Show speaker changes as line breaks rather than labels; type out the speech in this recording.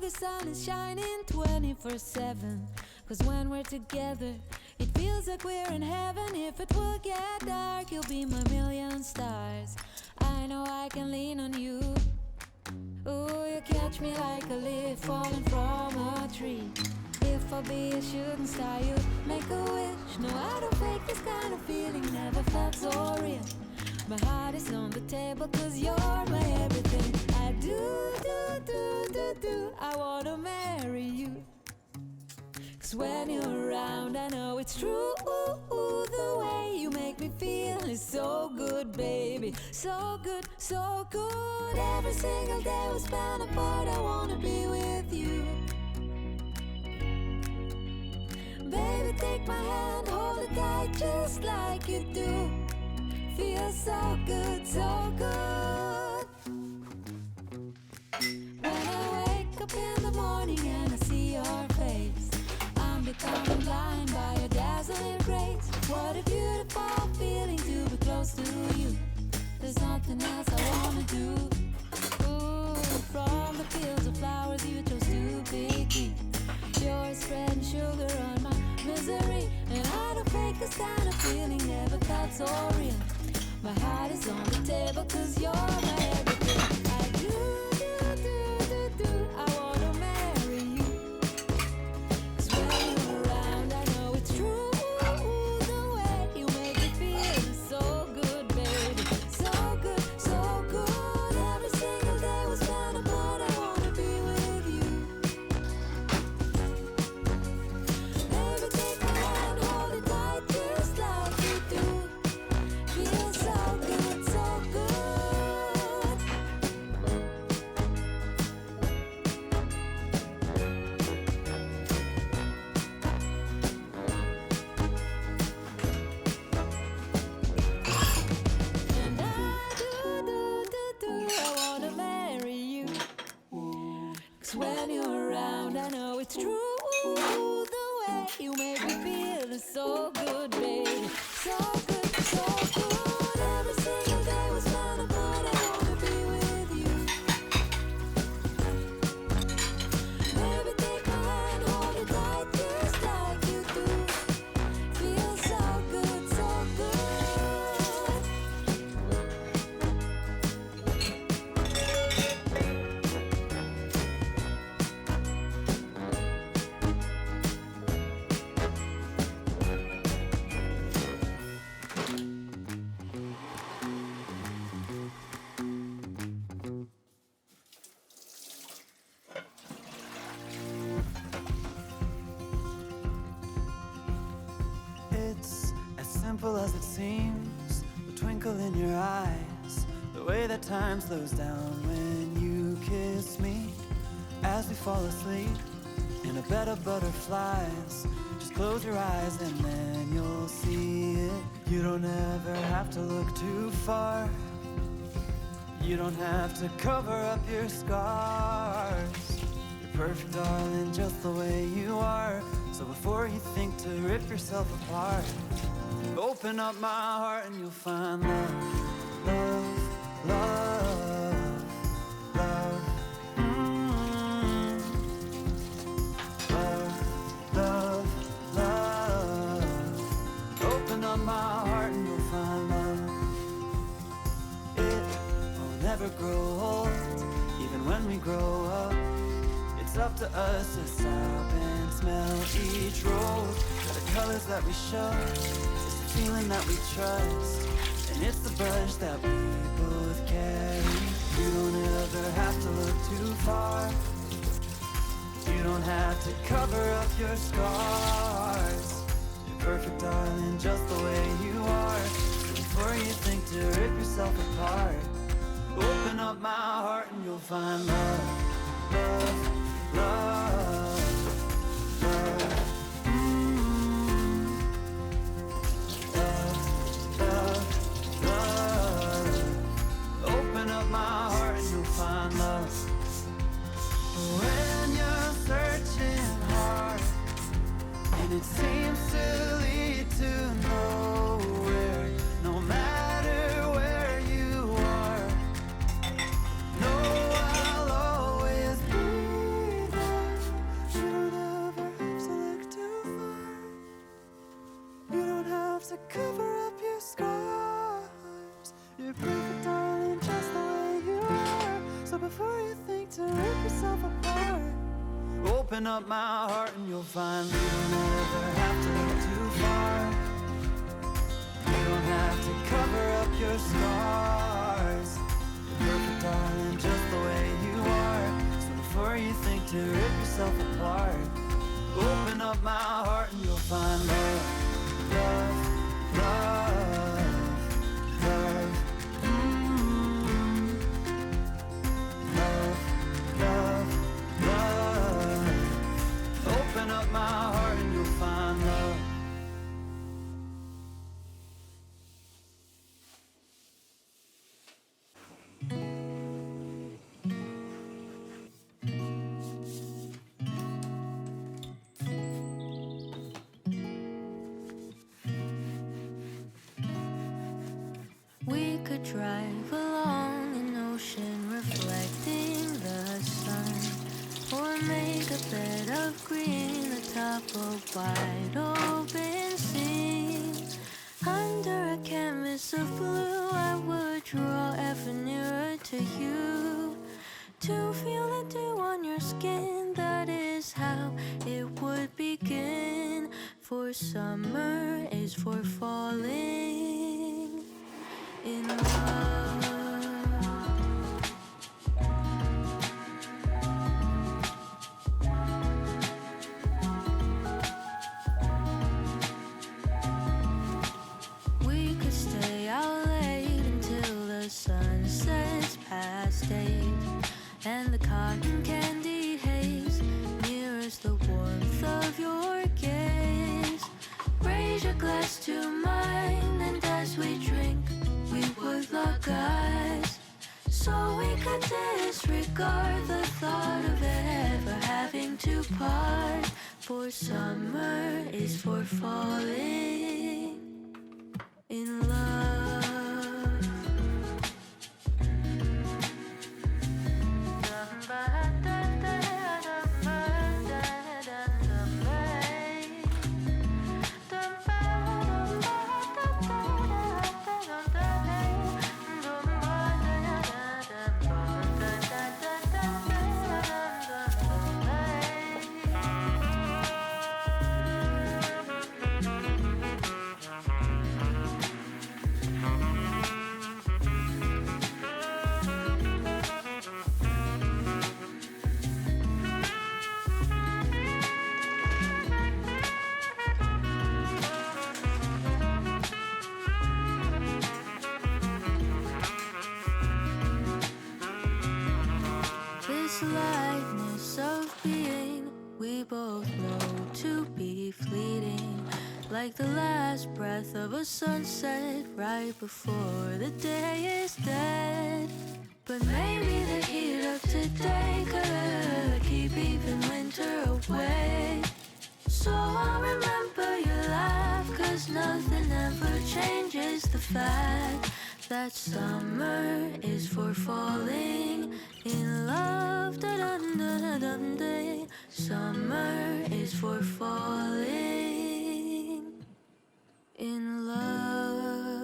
the sun is shining 24/7. Cause when we're together, it feels like we're in heaven. If it will get dark, you'll be my million stars. I know I can lean on you. Ooh, you catch me like a leaf falling from a tree. If I'll be a shooting star, you make a wish. No, I don't fake this kind of feeling, never felt so real. My heart is on the table cause you're my everything. I do, I wanna marry you. Cause when you're around, I know it's true. The way you make me feel is so good, baby. So good, so good. Every single day we spend apart, I wanna be with you. Baby, take my hand, hold it tight just like you do. Feels so good, so good. When I wake up in the morning and I see your face, I'm becoming blind by your dazzling grace. What a beautiful feeling to be close to you. There's nothing else I wanna do. Ooh, from the fields of flowers you chose to be deep. You're spreading sugar on my misery. And I don't fake this kind of feeling, never felt so real. My heart is on the table cause you're my everything. I do, I wanna marry you. Cause when you're around, I know it's true. The way you make me feel is so good, baby. So good, so good. Every single day we spend apart, I wanna be with you. Baby, take my hand, hold it tight just like you do. Feels so good, so good. And I do, I wanna marry you. Cause when you're around, I know it's true. The way you make me feel is so good, baby. So good, so good. Every single day we spend apart, I wanna be with you. Baby, take my hand, hold it tight just like you do. Feels so good, so good.
It's as simple as it seems, the twinkle in your eyes, the way that time slows down when you kiss me. As we fall asleep in a bed of butterflies, just close your eyes and then you'll see it. You don't ever have to look too far. You don't have to cover up your scars. You're perfect, darling, just the way you are. So before you think to rip yourself apart, open up my heart and you'll find love, love, love, love. Love, love, love. Open up my heart and you'll find love. It will never grow old, even when we grow up. It's up to us to stop and smell each road. The colors that we show, it's the feeling that we trust, and it's the brush that we both carry. You don't ever have to look too far. You don't have to cover up your scars. You're perfect, darling, just the way you are. So before you think to rip yourself apart, open up my heart and you'll find love, love, love, love. Love, love, love. Open up my heart and you'll find love. When you're searching hard and it seems to lead to nowhere, no matter where you are, know I'll always be cover up your scars. You're perfect, darling, just the way you are. So before you think to rip yourself apart, open up my heart and you'll find you don't ever have to look too far. You don't have to cover up your scars. You're perfect, darling, just the way you are. So before you think to rip yourself apart, open up my heart and you'll find love, love, love, love. Love, love, love. Open up my heart and you'll find love.
We could drive along an ocean reflecting the sun, or make a bed of green atop a wide open sea. Under a canvas of blue, I would draw ever nearer to you, to feel the dew on your skin. That is how it would begin. For summer is for falling in love. We could stay out late until the sun sets past 8, and the cotton candy haze mirrors the warmth of your gaze. Raise your glass to mine, and as we drink, we would lock eyes, so we could disregard the thought of ever having to part. For summer is for falling in love. This lightness of being, we both know to be fleeting, like the last breath of a sunset right before the day is dead. But maybe the heat of today could keep even winter away. So I'll remember your laugh, 'cause nothing ever changes the fact that summer is for falling in love. Da-dum-da-dum-day. Summer is for falling in love.